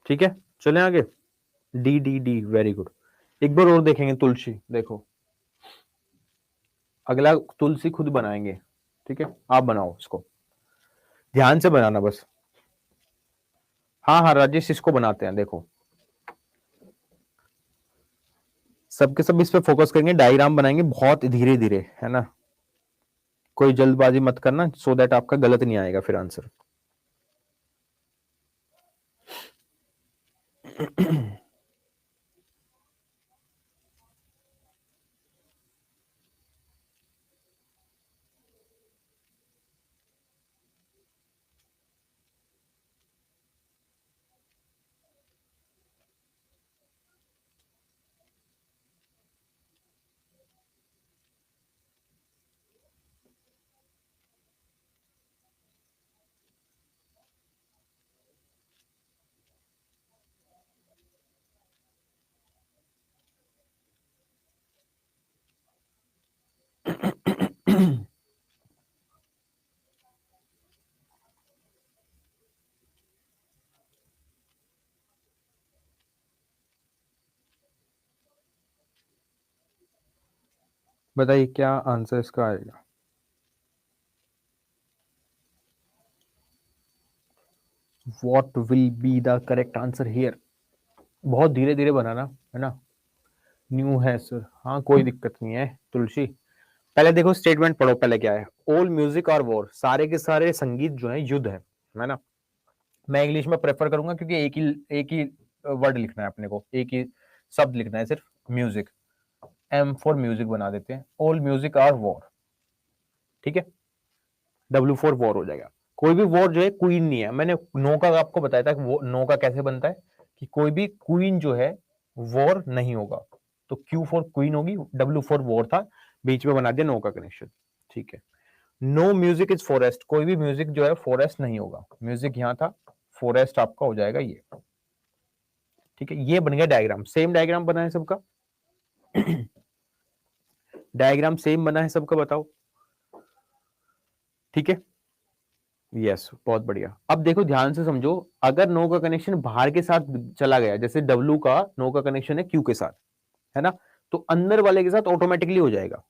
ठीक है, चलें आगे। D D D very good. एक बार और देखेंगे तुलसी, देखो अगला तुलसी खुद बनाएंगे, ठीक है। आप बनाओ इसको, ध्यान से बनाना बस। हाँ हाँ राजेश, इसको बनाते हैं, देखो सबके सब इस पे फोकस करेंगे, डायग्राम बनाएंगे बहुत धीरे धीरे, है ना। कोई जल्दबाजी मत करना, सो दैट आपका गलत नहीं आएगा फिर आंसर। बताइए क्या आंसर इसका आएगा। What will be the correct answer here? बहुत धीरे धीरे बनाना है ना, न्यू है सर, हाँ कोई दिक्कत नहीं है तुलसी। पहले देखो स्टेटमेंट पढ़ो, पहले क्या है, ऑल म्यूजिक और वॉर, सारे के सारे संगीत जो है युद्ध है ना। मैं इंग्लिश में प्रेफर करूंगा क्योंकि एक ही वर्ड लिखना है अपने को, एक ही शब्द लिखना है सिर्फ, म्यूजिक, एम फॉर म्यूजिक बना देते हैं, ऑल म्यूजिक आर वॉर, ठीक है, डब्ल्यू फॉर वॉर हो जाएगा। कोई भी वॉर जो है क्वीन नहीं है, मैंने नो का आपको बताया था वो नो का कैसे बनता है, कि कोई भी क्वीन जो है वॉर नहीं होगा, तो क्यू फॉर क्वीन होगी, डब्ल्यू फॉर वॉर था, बीच में बना दिया नो का कनेक्शन, ठीक है। नो म्यूजिक इज फॉरेस्ट, कोई भी म्यूजिक जो है फॉरेस्ट नहीं होगा, म्यूजिक यहां था, फॉरेस्ट आपका हो जाएगा ये, ठीक है। ये बन गया डायग्राम, सेम डायग्राम बना है सबका, डायग्राम सेम बना है सबका, बताओ, ठीक है। यस बहुत बढ़िया। अब देखो ध्यान से समझो, अगर नो का कनेक्शन बाहर के साथ चला गया, जैसे डब्ल्यू का नो का कनेक्शन है क्यू के साथ, है ना, तो अंदर वाले के साथ ऑटोमेटिकली हो जाएगा।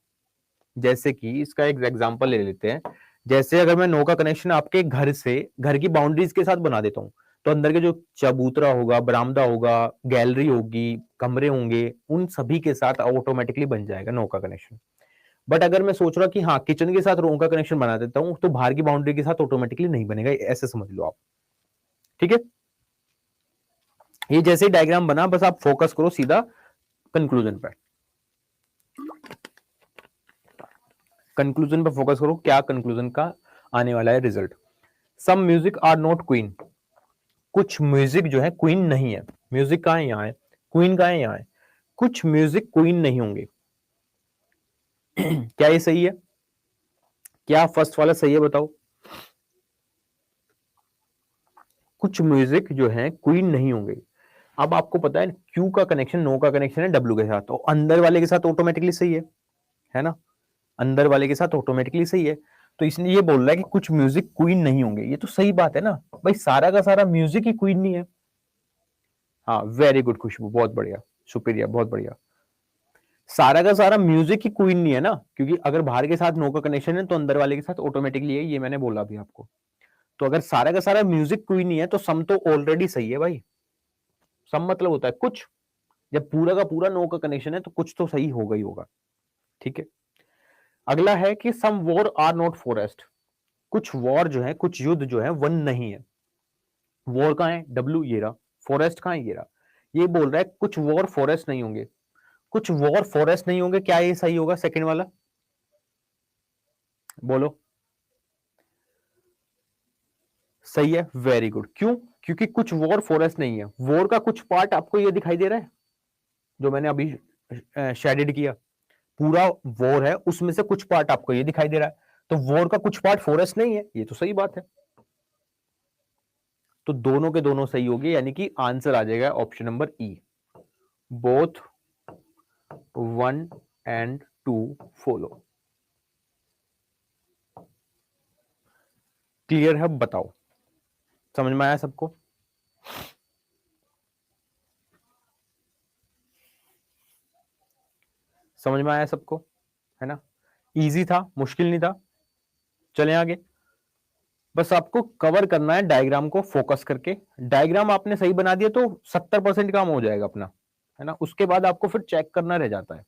जैसे कि इसका एक एग्जांपल ले लेते हैं, जैसे अगर मैं नो का कनेक्शन आपके घर से, घर की बाउंड्रीज के साथ बना देता हूं, तो अंदर के जो चबूतरा होगा, बरामदा होगा, गैलरी होगी, कमरे होंगे, उन सभी के साथ ऑटोमेटिकली बन जाएगा नो का कनेक्शन। बट अगर मैं सोच रहा कि हाँ किचन के साथ रूम का कनेक्शन बना देता हूं, तो बाहर की बाउंड्री के साथ ऑटोमेटिकली नहीं बनेगा, ऐसे समझ लो आप, ठीक है। ये जैसे ही डायग्राम बना, बस आप फोकस करो सीधा कंक्लूजन पे, कंक्लूजन पे फोकस करो, क्या कंक्लूजन का आने वाला है result. Some music are not queen, कुछ म्यूजिक जो है क्वीन नहीं है, म्यूजिक कहां है, यहाँ है, क्वीन कहां है, यहाँ है, कुछ म्यूजिक क्वीन नहीं होंगे। क्या ये सही है, क्या फर्स्ट वाला सही है बताओ, कुछ म्यूजिक जो है क्वीन नहीं होंगे। अब आपको पता है क्यू का कनेक्शन नो का कनेक्शन है डब्ल्यू के साथ, तो अंदर वाले के साथ ऑटोमेटिकली सही है ना, अंदर वाले के साथ ऑटोमेटिकली सही है। तो इसलिए ये बोल रहा है कि कुछ म्यूजिक क्वीन नहीं होंगे, ये तो सही बात है ना भाई, सारा का सारा म्यूजिक ही क्वीन नहीं है। हाँ वेरी गुड खुशबू, बहुत बढ़िया, सुपीरियर, बहुत बढ़िया। सारा का सारा म्यूजिक ही क्वीन नहीं है ना, क्योंकि अगर बाहर के साथ नो का कनेक्शन है तो अंदर वाले के साथ ऑटोमेटिकली है, ये मैंने बोला अभी आपको। तो अगर सारा का सारा म्यूजिक क्वीन नहीं है तो सम तो ऑलरेडी सही है भाई, सम मतलब होता है कुछ, जब पूरा का पूरा नो का कनेक्शन है तो कुछ तो सही होगा ही होगा, ठीक है। अगला है कि सम वॉर आर नॉट फॉरेस्ट, कुछ वॉर जो है, कुछ युद्ध जो है वन नहीं है। वॉर कहां है, डब्ल्यू ये रहा, फॉरेस्ट कहां है, ये रहा। ये बोल रहा है कुछ वॉर फॉरेस्ट नहीं होंगे, कुछ वॉर फॉरेस्ट नहीं होंगे, क्या ये सही होगा सेकंड वाला, बोलो। सही है, वेरी गुड। क्यों, क्योंकि कुछ वॉर फॉरेस्ट नहीं है, वॉर का कुछ पार्ट आपको ये दिखाई दे रहा है, जो मैंने अभी शेडेड किया, पूरा वॉर है, उसमें से कुछ पार्ट आपको ये दिखाई दे रहा है, तो वॉर का कुछ पार्ट फॉरेस्ट नहीं है, ये तो सही बात है। तो दोनों के दोनों सही होंगे, यानी कि आंसर आ जाएगा option number E, both 1 and 2 follow. Clear है, बताओ समझ में आया सबको, समझ में आया सबको, है ना, इजी था, मुश्किल नहीं था। चलें आगे, बस आपको कवर करना है डायग्राम को फोकस करके, डायग्राम आपने सही बना दिया तो 70% काम हो जाएगा अपना, है ना, उसके बाद आपको फिर चेक करना रह जाता है।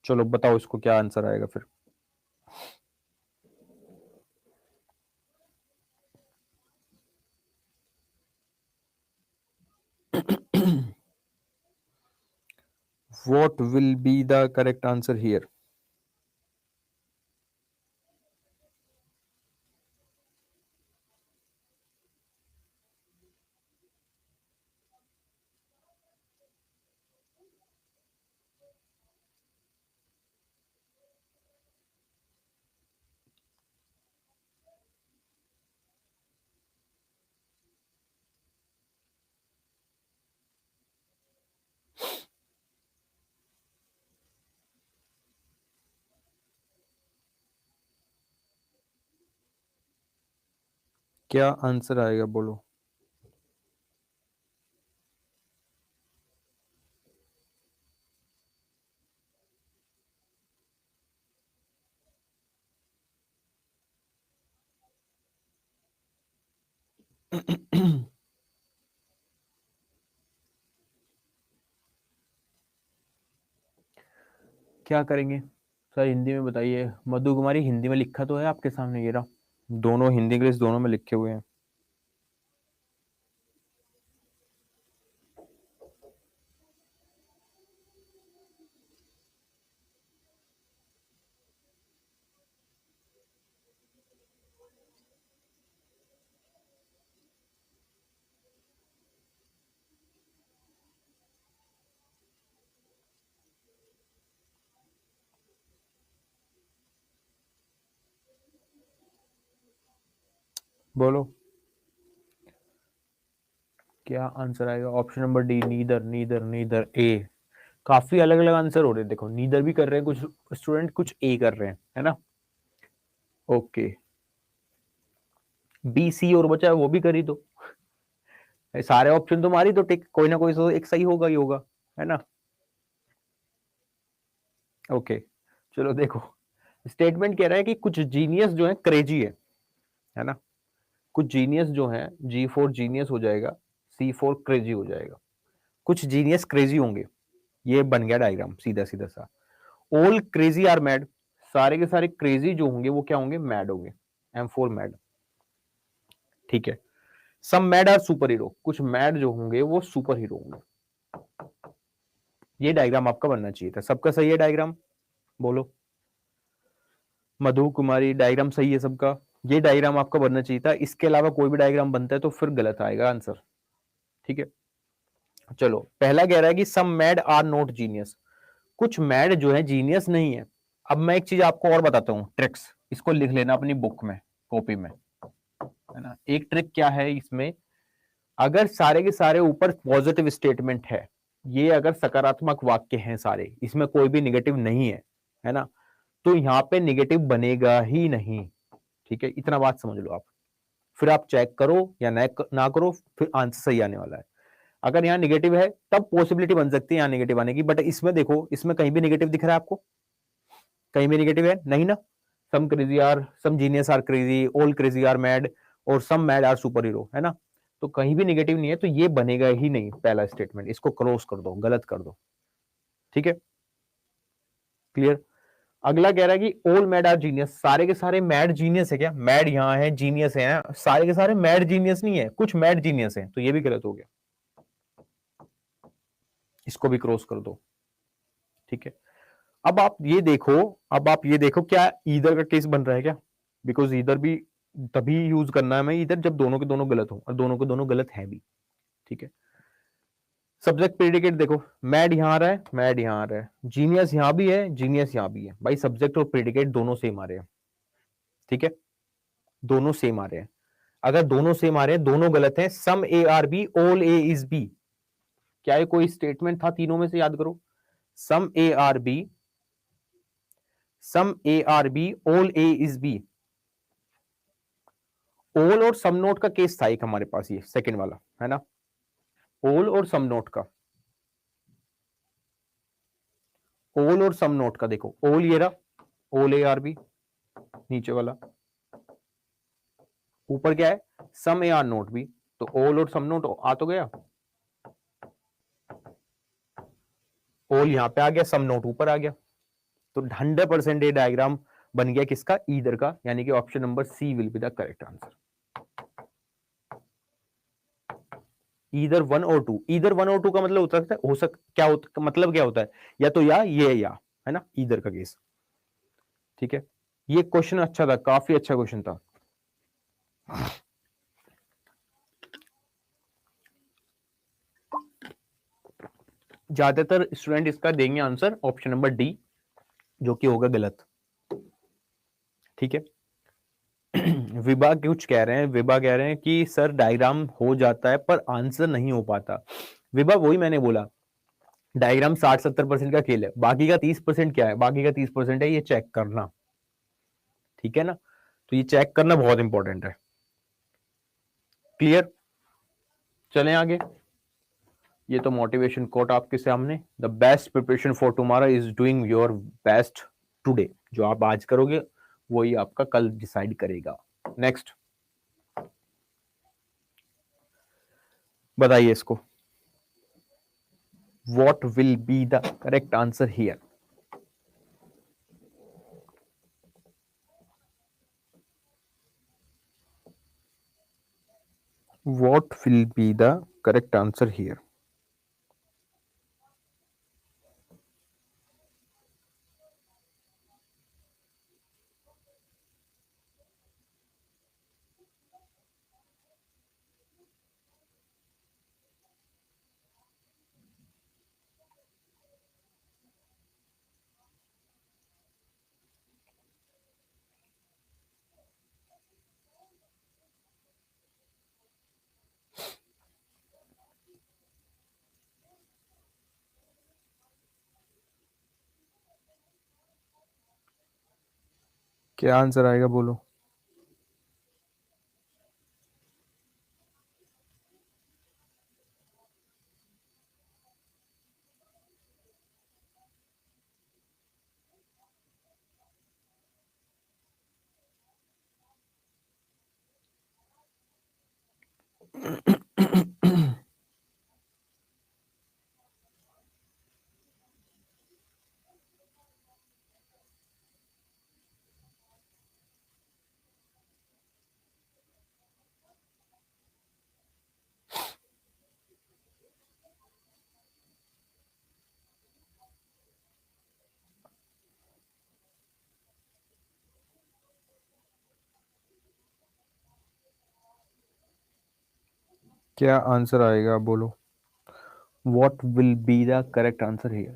चलो बताओ इसको क्या आंसर आएगा फिर। What will be the correct answer here? क्या आंसर आएगा बोलो। क्या करेंगे सर, हिंदी में बताइए। मधु कुमारी, हिंदी में लिखा तो है आपके सामने, ये रहा, दोनों हिंदी इंग्लिश दोनों में लिखे हुए हैं। बोलो क्या आंसर आएगा। Option number D, neither neither neither A. काफी अलग अलग आंसर हो रहे हैं, देखो नीदर भी कर रहे हैं कुछ स्टूडेंट, कुछ ए कर रहे हैं, है ना। ओके, बी सी और बचा है, वो भी करी दो। सारे ऑप्शन तो मारी तो टिक, कोई ना कोई तो एक सही होगा ही होगा, है ना। ओके, चलो देखो, स्टेटमेंट कह रहा है कि कुछ जीनियस जो है क्रेजी है ना। कुछ जीनियस जो है, जी फोर जीनियस हो जाएगा, सी फोर क्रेजी हो जाएगा। कुछ जीनियस क्रेजी होंगे, ये बन गया डायग्राम सीधा सीधा सा। ऑल क्रेजी आर मैड, सारे के सारे क्रेजी जो होंगे वो क्या होंगे, मैड होंगे, एम फोर मैड। ठीक है। सम मैड आर सुपर हीरो, कुछ मैड जो होंगे वो सुपर हीरो होंगे। ये डायग्राम आपका बनना चाहिए था। सबका सही है डायग्राम, बोलो। मधु कुमारी, डायग्राम सही है सबका। ये डायग्राम आपका बनना चाहिए था, इसके अलावा कोई भी डायग्राम बनता है तो फिर गलत आएगा आंसर। ठीक है, चलो पहला कह रहा है कि सम मैड आर नॉट जीनियस, कुछ मैड जो है जीनियस नहीं है। अब मैं एक चीज आपको और बताता हूँ, ट्रिक्स, इसको लिख लेना अपनी बुक में, कॉपी में, है ना। एक ट्रिक क्या है इसमें, अगर सारे के सारे ऊपर पॉजिटिव स्टेटमेंट है, ये अगर सकारात्मक वाक्य हैं सारे, इसमें कोई भी निगेटिव नहीं है ना, तो यहाँ पे निगेटिव बनेगा ही नहीं। ठीक है, इतना बात समझ लो आप। फिर आप चेक करो या ना करो, फिर आंसर सही आने वाला है। अगर यहाँ निगेटिव है तब पॉसिबिलिटी बन सकती है यहाँ निगेटिव आने की, बट इसमें देखो, इसमें कहीं भी निगेटिव दिख रहा है आपको, कहीं भी निगेटिव है नहीं ना। Some crazy are, some genius are crazy, all crazy are mad, और some mad are super hero, है ना। तो कहीं भी निगेटिव नहीं है, तो ये बनेगा ही नहीं पहला स्टेटमेंट, इसको क्रॉस कर दो, गलत कर दो। ठीक है, क्लियर। अगला कह रहा है कि ऑल मैड आर जीनियस, सारे के सारे मैड जीनियस है क्या, मैड यहाँ है जीनियस है, सारे के सारे मैड जीनियस नहीं है, कुछ मैड जीनियस है, तो ये भी गलत हो गया, इसको भी क्रॉस कर दो। ठीक है, अब आप ये देखो, अब आप ये देखो क्या ईदर का केस बन रहा है क्या, बिकॉज ईदर भी तभी यूज करना है मैं इधर जब दोनों के दोनों गलत हो, और दोनों के दोनों गलत है भी। ठीक है, सब्जेक्ट प्रेडिकेट देखो, मैड यहां आ रहा है, मैड यहां आ रहा है, जीनियस यहां भी है, जीनियस यहां भी है, भाई सब्जेक्ट और प्रेडिकेट दोनों सेम आ रहे हैं। ठीक है, दोनों सेम आ रहे हैं। अगर दोनों सेम आ रहे हैं, दोनों गलत है, some A are B all A is B, क्या ये कोई स्टेटमेंट था तीनों में से, याद करो। Some A are B, some A are B all A is B, all और सम नोट का केस था एक हमारे पास, ये सेकंड वाला, है ना। ऑल और सम नोट का, ऑल और सम नोट का देखो, ऑल ये रहा, ऑल ए आर बी, नीचे वाला, ऊपर क्या है, some A are note B, तो ऑल और सम नोट आ तो गया, ऑल यहां पे आ गया, सम नोट ऊपर आ गया, तो 100% ये डायग्राम बन गया किसका, ईदर का, यानी कि option number C will be the correct answer. Either one or two, either one or two का मतलब होता है, क्या होता, मतलब क्या होता है, या तो या ये या, है ना, ईदर का केस। ठीक है, ये क्वेश्चन अच्छा था, काफी अच्छा क्वेश्चन था। ज्यादातर स्टूडेंट इसका देंगे आंसर ऑप्शन नंबर डी, जो कि होगा गलत। ठीक है, विभा कुछ कह रहे हैं, विभा कह रहे हैं कि सर डायग्राम हो जाता है पर आंसर नहीं हो पाता। विभा वही मैंने बोला, डायग्राम 60-70% का खेल है, बाकी का 30% क्या है, बाकी का 30% है ये चेक करना। ठीक है ना, तो ये चेक करना बहुत इंपॉर्टेंट है। क्लियर, चलें आगे। ये तो मोटिवेशन कोट आपके सामने, the best preparation for tomorrow is doing your best today, जो आप आज करोगे वही आपका कल डिसाइड करेगा। नेक्स्ट, बताइए इसको, what will be the correct answer here? What will be the correct answer here? क्या आंसर आएगा बोलो? क्या आंसर आएगा बोलो? What will be the correct answer here?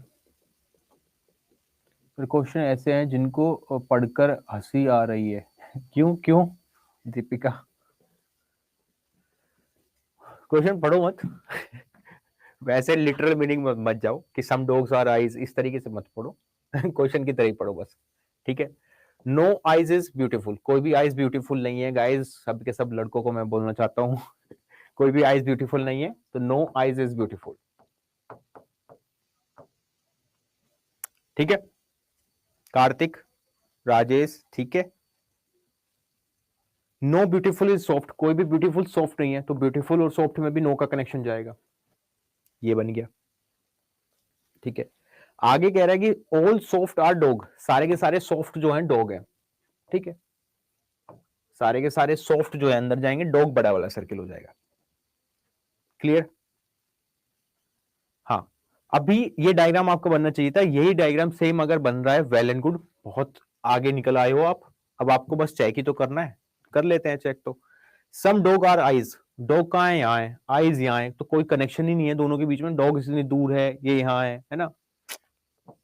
फिर क्वेश्चन ऐसे हैं जिनको पढ़कर हंसी आ रही है। क्यों क्यों दीपिका? क्वेश्चन पढ़ो मत। वैसे लिटरल मीनिंग मत जाओ कि सम डॉग्स आर आईज, इस तरीके से मत पढ़ो। क्वेश्चन की तरह ही पढ़ो बस, ठीक है? नो आइज इज ब्यूटीफुल, कोई भी आइज ब्यूटीफुल नहीं है गाइज। सब के सब लड़कों को मैं बोलना चाहता हूँ, कोई भी आइज ब्यूटीफुल नहीं है, तो नो आइज इज ब्यूटीफुल, ठीक है? कार्तिक, राजेश, ठीक है? नो ब्यूटीफुल इज सॉफ्ट, कोई भी ब्यूटीफुल सॉफ्ट नहीं है, तो ब्यूटीफुल और सॉफ्ट में भी नो का कनेक्शन जाएगा, ये बन गया, ठीक है? आगे कह रहा है कि ऑल सॉफ्ट आर डॉग, सारे के सारे सॉफ्ट जो हैं डॉग हैं, ठीक है? सारे के सारे सॉफ्ट जो है अंदर जाएंगे, डॉग बड़ा वाला सर्किल हो जाएगा, क्लियर? हाँ, अभी ये डायग्राम आपको बनना चाहिए था, यही डायग्राम सेम अगर बन रहा है, वेल एंड गुड, बहुत आगे निकल आए हो आप। अब आपको बस चेक ही तो करना है, कर लेते हैं चेक। तो सम डॉग आर आइज, डॉग कहाँ है? यहाँ है, आइज यहाँ है, तो कोई कनेक्शन ही नहीं है दोनों के बीच में, डॉग इतनी दूर है, ये यहाँ है ना?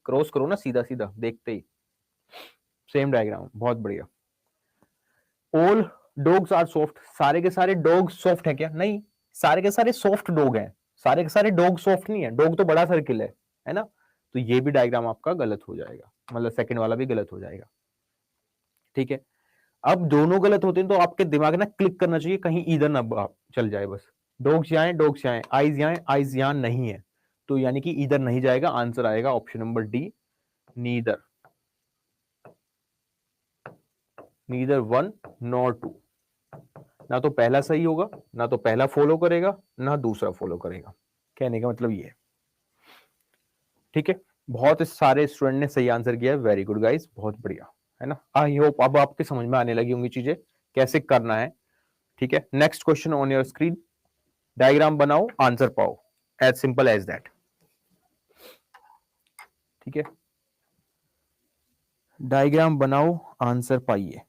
क्रॉस करो ना सीधा सीधा देखते ही, सेम डायग्राम, बहुत बढ़िया। ऑल डॉग्स आर सॉफ्ट, सारे के सारे डॉग सॉफ्ट है क्या? नहीं, सारे के सारे सॉफ्ट डॉग हैं, सारे के सारे डॉग सॉफ्ट नहीं है, डॉग तो बड़ा सर्किल है ना? तो ये भी डायग्राम आपका गलत हो जाएगा, मतलब सेकंड वाला भी गलत हो जाएगा, ठीक है? अब दोनों गलत होते हैं तो आपके दिमाग ना क्लिक करना चाहिए, कहीं इधर ना चल जाए बस। डॉग्स यहाँ है, डॉग्स यहाँ है, आइज यहाँ है, आइज यहाँ नहीं है, तो यानी कि इधर नहीं जाएगा, आंसर आएगा option number D, neither, neither one nor two. ना तो पहला सही होगा, ना तो पहला फॉलो करेगा, ना दूसरा फॉलो करेगा, कहने का मतलब ये है, ठीक है? बहुत सारे स्टूडेंट ने सही आंसर किया है, वेरी गुड गाइस, बहुत बढ़िया, है ना? आई होप अब आपके समझ में आने लगी होंगी चीजें कैसे करना है, ठीक है? Next question on your screen, diagram बनाओ, आंसर पाओ, एज सिंपल एज दैट, ठीक है? डायग्राम बनाओ, आंसर पाइए।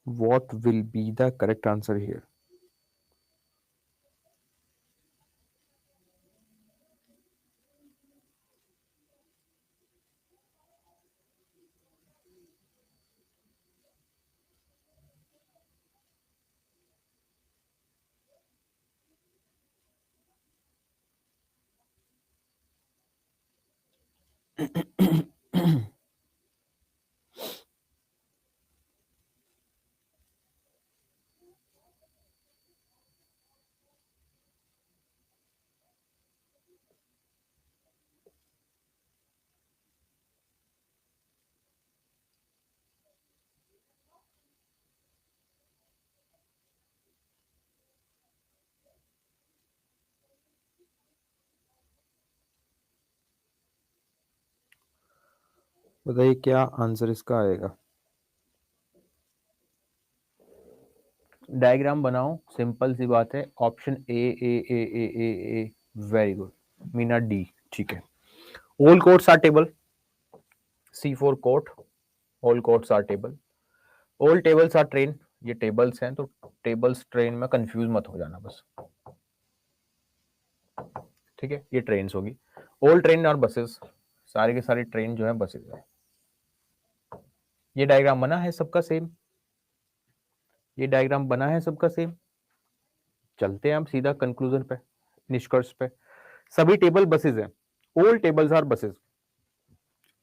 What will be the correct answer here? बताइए क्या आंसर इसका आएगा। डायग्राम बनाओ, सिंपल सी बात है। Option A. Very good Meena, D. ठीक है। All courts are table, C4 court, all courts are table, all tables are train. ये टेबल्स हैं तो टेबल्स ट्रेन में कंफ्यूज मत हो जाना बस, ठीक है। ये ट्रेन होगी। ऑल ट्रेन और बसेस, सारे के सारे ट्रेन जो है बसेस है। ये डायग्राम बना है सबका सेम, ये डायग्राम बना है सबका सेम। चलते हैं हम सीधा कंक्लूजन पे, निष्कर्ष पे। सभी टेबल बसेस हैं, all tables are buses,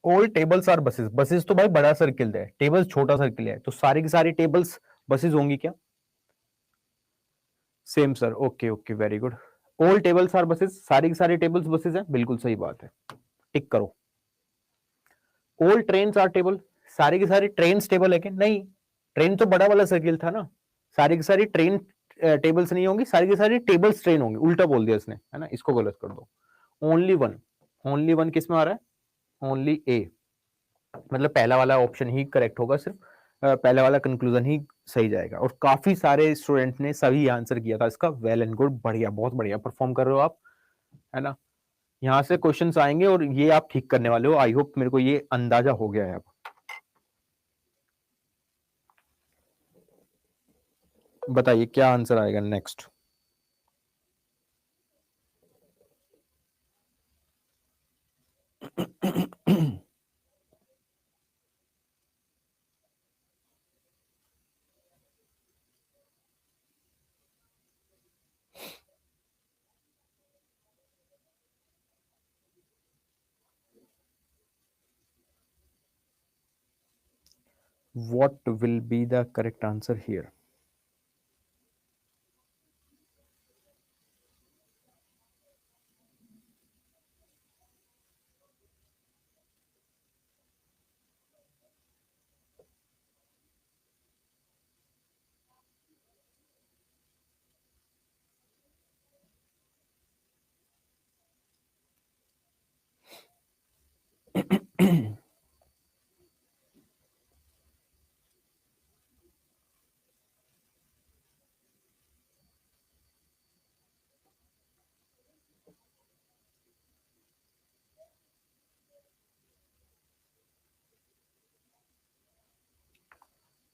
all tables are buses. Buses तो भाई बड़ा सर्किल है, टेबल्स छोटा सर्किल है, तो सारी की सारी टेबल्स बसेस होंगी क्या? Same sir, okay okay very good. All tables are buses, सारी की सारी टेबल्स बसेस है, बिल्कुल सही बात है, टिक करो। ऑल ट्रेन्स आर टेबल, सारी की सारी ट्रेन टेबल है क्या? नहीं, ट्रेन तो बड़ा वाला सर्किल था ना, सारी की सारी ट्रेन टेबल्स नहीं होंगी, सारी की सारी टेबल्स ट्रेन होंगी। उल्टा बोल दिया इसने, है ना, इसको गलत कर दो। ओनली वन, ओनली वन किस में आ रहा है? ओनली ए, मतलब पहला वाला ऑप्शन ही करेक्ट होगा, सिर्फ पहला वाला कंक्लूजन ही सही जाएगा। और काफी सारे स्टूडेंट ने सही आंसर किया था इसका, वेल एंड गुड, बढ़िया, बहुत बढ़िया परफॉर्म कर रहे हो आप, है ना। यहाँ से क्वेश्चंस आएंगे और ये आप ठीक करने वाले हो, आई होप, मेरे को ये अंदाजा हो गया है अब। बताइए क्या आंसर आएगा next. What will be the correct answer here?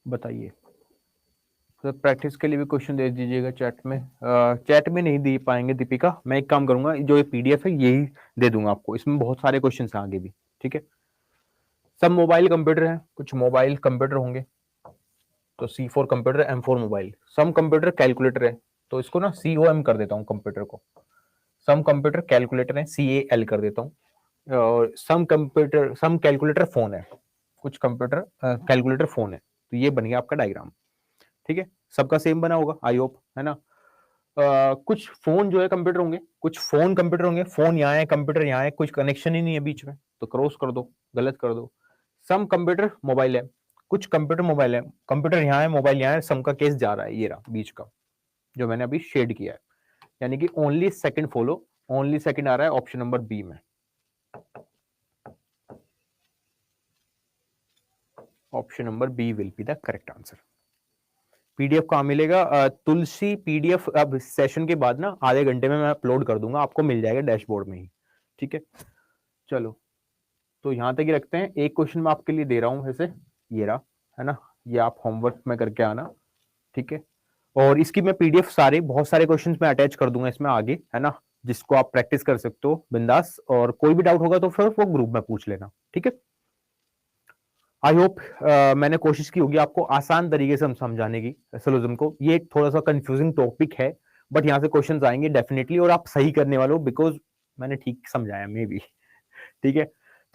बताइए। तो प्रैक्टिस के लिए भी क्वेश्चन दे दीजिएगा चैट में। चैट में नहीं दे पाएंगे दीपिका, मैं एक काम करूंगा, जो ये पीडीएफ है यही दे दूंगा आपको, इसमें बहुत सारे क्वेश्चन हैं आगे भी, ठीक है। सब मोबाइल कंप्यूटर हैं, कुछ मोबाइल कंप्यूटर होंगे, तो C4 computer, M4 mobile. Some computer calculator है, तो इसको ना COM कर देता हूँ कंप्यूटर को। सम कंप्यूटर कैलकुलेटर है, CAL कर देता हूँ। और सम कैलकुलेटर फोन है, कुछ कंप्यूटर कैलकुलेटर फोन है, तो ये बन गया आपका डायग्राम, ठीक है। सबका सेम बना होगा आई होप, है ना। कुछ फोन जो है कंप्यूटर होंगे, कुछ फोन कंप्यूटर होंगे, फोन यहाँ है कंप्यूटर यहाँ है, कुछ कनेक्शन ही नहीं है बीच में, तो क्रॉस कर दो, गलत कर दो। सम कंप्यूटर मोबाइल है, कुछ कंप्यूटर मोबाइल है, कंप्यूटर यहाँ है मोबाइल यहाँ है, सम का केस जा रहा है, ये रहा बीच का जो मैंने अभी शेड किया है, यानी कि only second follow, only second आ रहा है ऑप्शन नंबर बी में। Option number B will be the correct answer. PDF कहाँ मिलेगा? तुलसी पीडीएफ अब सेशन के बाद ना आधे घंटे में मैं अपलोड कर दूंगा, आपको मिल जाएगा डैशबोर्ड में ही, ठीक है। चलो, तो यहां तक ही रखते हैं। एक क्वेश्चन मैं आपके लिए दे रहा हूं वैसे, ये रहा, है ना, ये आप होमवर्क में करके आना, ठीक है। और इसकी मैं पीडीएफ सारे, बहुत सारे क्वेश्चंस मैं अटैच कर दूंगा इसमें आगे, है ना, जिसको आप प्रैक्टिस कर सकते हो बिंदास, और कोई भी डाउट होगा तो फिर वो ग्रुप में पूछ लेना, ठीक है। आई होप मैंने कोशिश की होगी आपको आसान तरीके से हम समझाने की सिलोजिज्म को। ये थोड़ा सा कंफ्यूजिंग टॉपिक है, बट यहाँ से क्वेश्चंस आएंगे डेफिनेटली, और आप सही करने वाले हो, बिकॉज मैंने ठीक समझाया मे बी, ठीक है।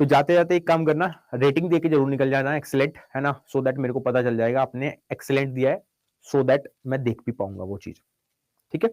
तो जाते-जाते एक काम करना, रेटिंग देके ज़रूर निकल जाना एक्सीलेंट, है ना? सो दैट मेरे को पता चल जाएगा आपने एक्सीलेंट दिया है, सो दैट मैं देख भी पाऊँगा वो चीज़, ठीक है?